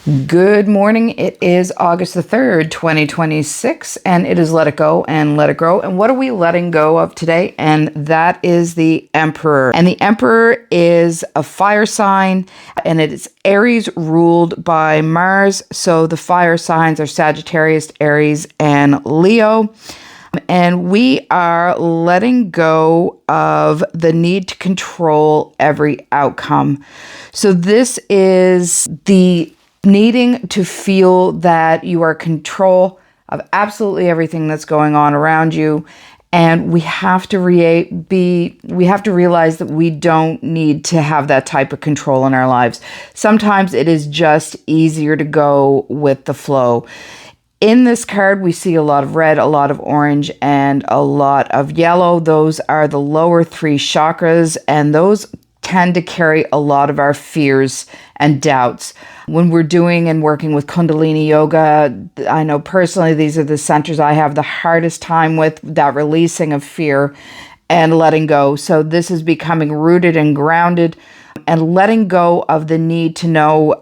Good morning. It is August the 3rd, 2026, and it is Let It Go and Let It Grow. And what are we letting go of today? And that is the Emperor. And the Emperor is a fire sign, and it is Aries ruled by Mars. So the fire signs are Sagittarius, Aries, and Leo. And we are letting go of the need to control every outcome. So this is the needing to feel that you are in control of absolutely everything that's going on around you. And we have to realize that we don't need to have that type of control in our lives. Sometimes it is just easier to go with the flow. In this card, we see a lot of red, a lot of orange, and a lot of yellow. Those are the lower three chakras, and those tend to carry a lot of our fears and doubts. When we're doing and working with Kundalini Yoga, I know personally these are the centers I have the hardest time with, that releasing of fear and letting go. So this is becoming rooted and grounded and letting go of the need to know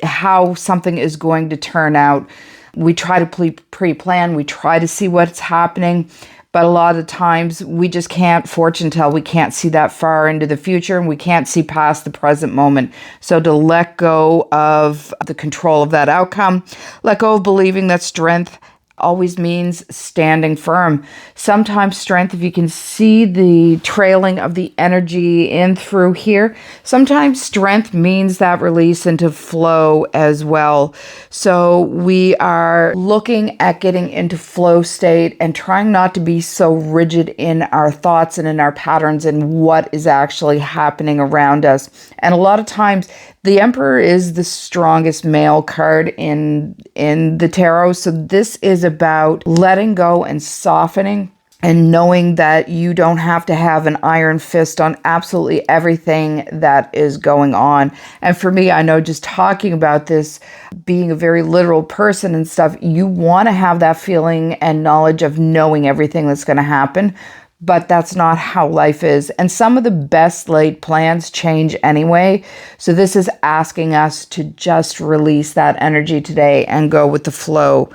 how something is going to turn out. We try to pre-plan, we try to see what's happening, but a lot of times we just can't fortune tell. We can't see that far into the future, and we can't see past the present moment. So to let go of the control of that outcome, let go of believing that strength always means standing firm. Sometimes strength, if you can see the trailing of the energy in through here, sometimes strength means that release into flow as well. So we are looking at getting into flow state and trying not to be so rigid in our thoughts and in our patterns and what is actually happening around us. And a lot of times the Emperor is the strongest male card in the tarot. So this is about letting go and softening and knowing that you don't have to have an iron fist on absolutely everything that is going on. And for me, I know just talking about this, being a very literal person and stuff, you want to have that feeling and knowledge of knowing everything that's going to happen. But that's not how life is. And some of the best laid plans change anyway. So this is asking us to just release that energy today and go with the flow.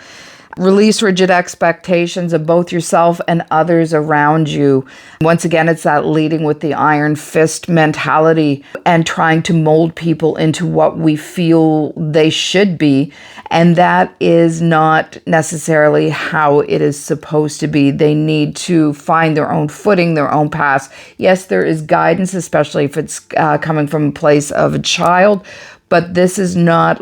Release rigid expectations of both yourself and others around you. Once again, it's that leading with the iron fist mentality and trying to mold people into what we feel they should be. And that is not necessarily how it is supposed to be. They need to find their own footing, their own path. Yes, there is guidance, especially if it's coming from a place of a child. But this is not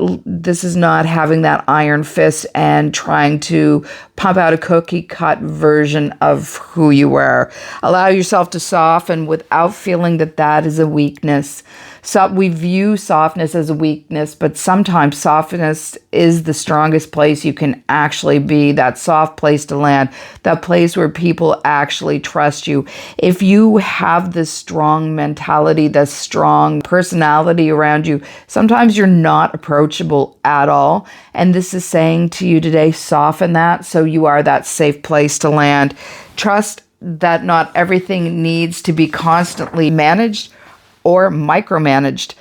having that iron fist and trying to pump out a cookie cut version of who you are. Allow yourself to soften without feeling that is a weakness. So we view softness as a weakness, but sometimes softness is the strongest place you can actually be, that soft place to land, that place where people actually trust you. If you have this strong mentality, this strong personality around you, sometimes you're not approachable at all. And this is saying to you today, soften that so you are that safe place to land. Trust that not everything needs to be constantly managed or micromanaged.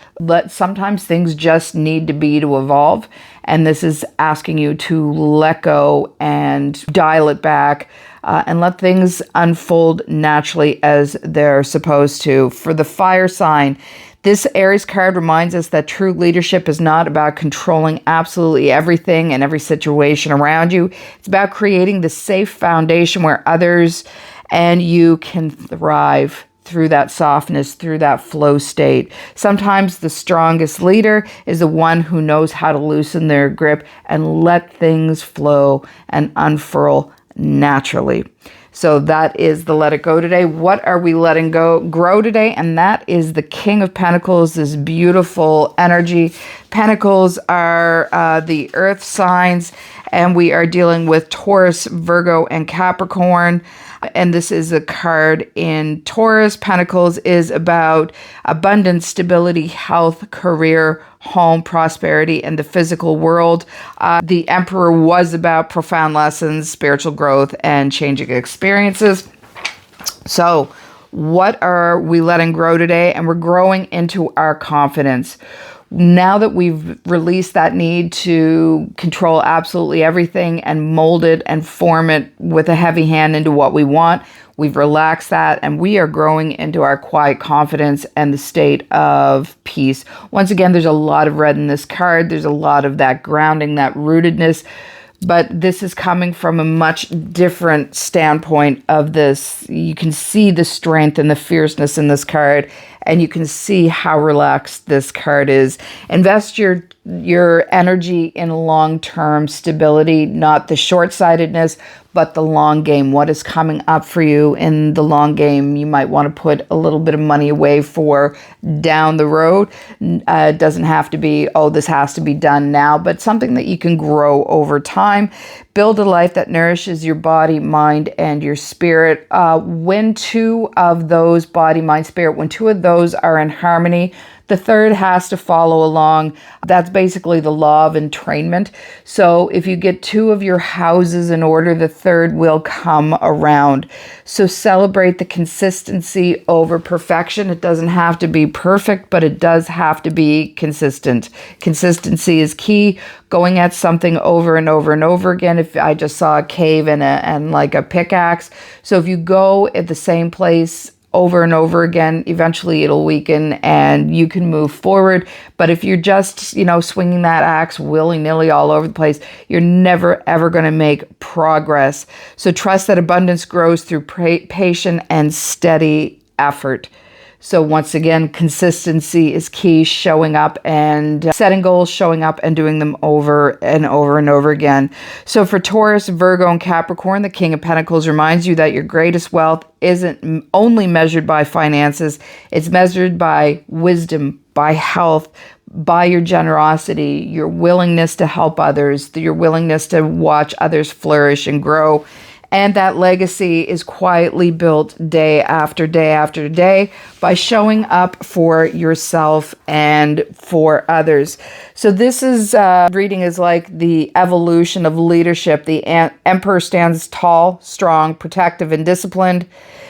Sometimes things just need to evolve. And this is asking you to let go and dial it back and let things unfold naturally as they're supposed to. For the fire sign, this Aries card reminds us that true leadership is not about controlling absolutely everything and every situation around you. It's about creating the safe foundation where others and you can thrive through that softness, through that flow state. Sometimes the strongest leader is the one who knows how to loosen their grip and let things flow and unfurl naturally. So that is the Let It Go today. What are we letting grow today? And that is the King of Pentacles, this beautiful energy. Pentacles are the earth signs, and we are dealing with Taurus, Virgo, and Capricorn. And this is a card in Taurus. Pentacles is about abundance, stability, health, career, home, prosperity, and the physical world. The Emperor was about profound lessons, spiritual growth, and changing experiences. So what are we letting grow today? And we're growing into our confidence. Now that we've released that need to control absolutely everything and mold it and form it with a heavy hand into what we want, we've relaxed that, and we are growing into our quiet confidence and the state of peace. Once again, there's a lot of red in this card. There's a lot of that grounding, that rootedness. But this is coming from a much different standpoint of this. You can see the strength and the fierceness in this card, and you can see how relaxed this card is. Invest your energy in long-term stability, not the short-sightedness, but the long game. What is coming up for you in the long game? You might want to put a little bit of money away for down the road. It doesn't have to be, oh, this has to be done now, but something that you can grow over time. Build a life that nourishes your body, mind, and your spirit. When two of those, body, mind, spirit, when two of those are in harmony, the third has to follow along. That's basically the law of entrainment. So if you get two of your houses in order, the third will come around. So celebrate the consistency over perfection. It doesn't have to be perfect, but it does have to be consistent. Consistency is key. Going at something over and over and over again. If I just saw a cave and like a pickaxe. So if you go at the same place over and over again, eventually it'll weaken and you can move forward. But if you're just, swinging that axe willy-nilly all over the place, you're never, ever going to make progress. So trust that abundance grows through patient and steady effort. So once again, consistency is key, showing up and setting goals, showing up and doing them over and over and over again. So for Taurus, Virgo, and Capricorn, the King of Pentacles reminds you that your greatest wealth isn't only measured by finances. It's measured by wisdom, by health, by your generosity, your willingness to help others, your willingness to watch others flourish and grow. And that legacy is quietly built day after day after day by showing up for yourself and for others. So this is reading is like the evolution of leadership. The Emperor stands tall, strong, protective, and disciplined.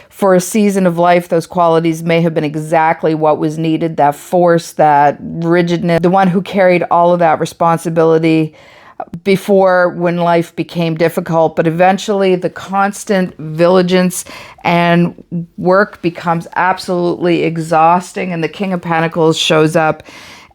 For a season of life, those qualities may have been exactly what was needed. That force, that rigidness, the one who carried all of that responsibility before when life became difficult, but eventually the constant vigilance and work becomes absolutely exhausting, and the King of Pentacles shows up,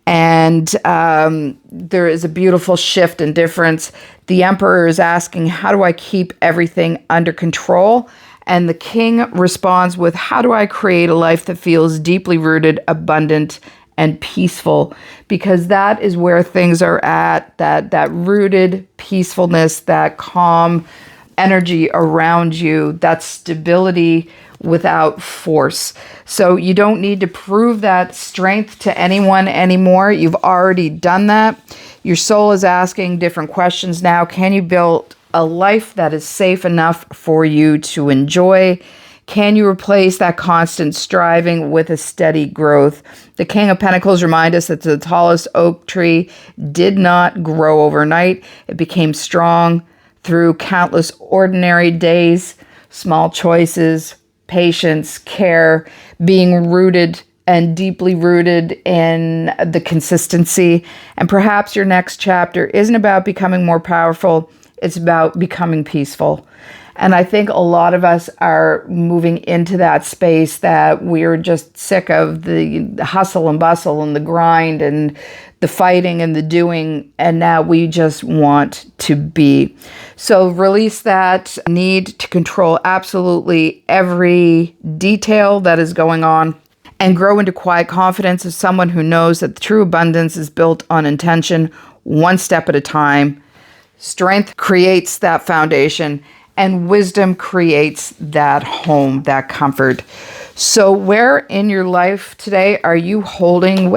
and there is a beautiful shift and difference. The Emperor is asking, how do I keep everything under control? And the King responds with, how do I create a life that feels deeply rooted, abundant, and peaceful? Because that is where things are at, that rooted peacefulness, that calm energy around you, that stability without force. So you don't need to prove that strength to anyone anymore. You've already done that. Your soul is asking different questions now. Can you build a life that is safe enough for you to enjoy? Can you replace that constant striving with a steady growth? The King of Pentacles remind us that the tallest oak tree did not grow overnight. It became strong through countless ordinary days, small choices, patience, care, being rooted and deeply rooted in the consistency. And perhaps your next chapter isn't about becoming more powerful. It's about becoming peaceful. And I think a lot of us are moving into that space that we're just sick of the hustle and bustle and the grind and the fighting and the doing. And now we just want to be. So release that need to control absolutely every detail that is going on and grow into quiet confidence of someone who knows that the true abundance is built on intention, one step at a time. Strength creates that foundation, and wisdom creates that home, that comfort. So where in your life today are you holding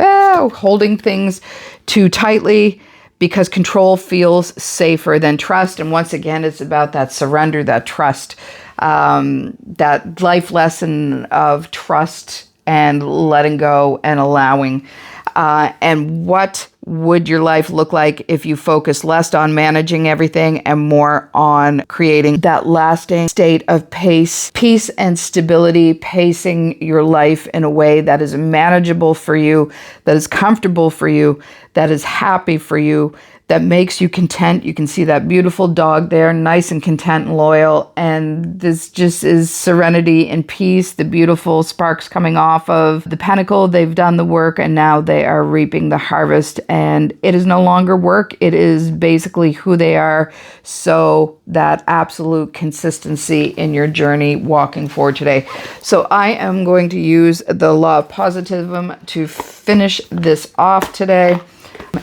things too tightly because control feels safer than trust? And once again, it's about that surrender, that trust, that life lesson of trust and letting go and allowing. And what would your life look like if you focus less on managing everything and more on creating that lasting state of peace and stability, pacing your life in a way that is manageable for you, that is comfortable for you, that is happy for you, that makes you content. You can see that beautiful dog there, nice and content and loyal. And this just is serenity and peace, the beautiful sparks coming off of the pentacle. They've done the work and now they are reaping the harvest. And it is no longer work. It is basically who they are. So that absolute consistency in your journey walking forward today. So I am going to use the law of positivism to finish this off today.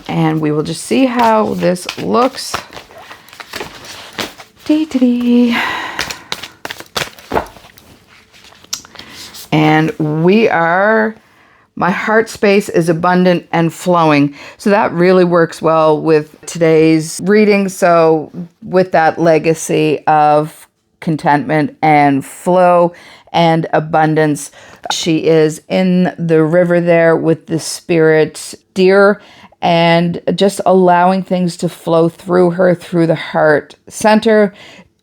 And we will just see how this looks. Dee-dee-dee. And we are, my heart space is abundant and flowing. So that really works well with today's reading. So with that legacy of contentment and flow and abundance, she is in the river there with the spirit deer, and just allowing things to flow through her, through the heart center,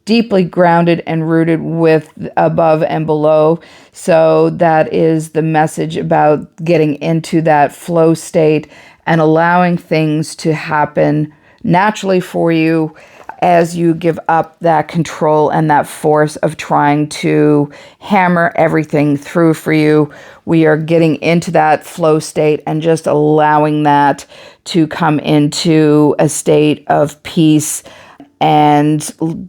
deeply grounded and rooted with above and below. So that is the message about getting into that flow state and allowing things to happen naturally for you as you give up that control and that force of trying to hammer everything through for you. We are getting into that flow state and just allowing that to come into a state of peace and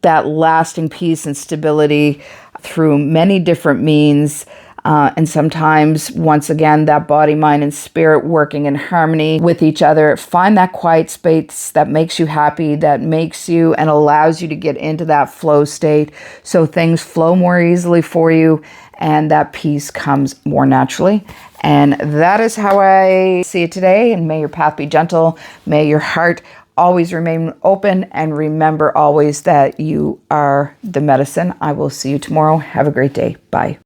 that lasting peace and stability through many different means. And sometimes, once again, that body, mind, and spirit working in harmony with each other. Find that quiet space that makes you happy, that makes you and allows you to get into that flow state so things flow more easily for you and that peace comes more naturally. And that is how I see it today. And may your path be gentle. May your heart always remain open. And remember always that you are the medicine. I will see you tomorrow. Have a great day. Bye.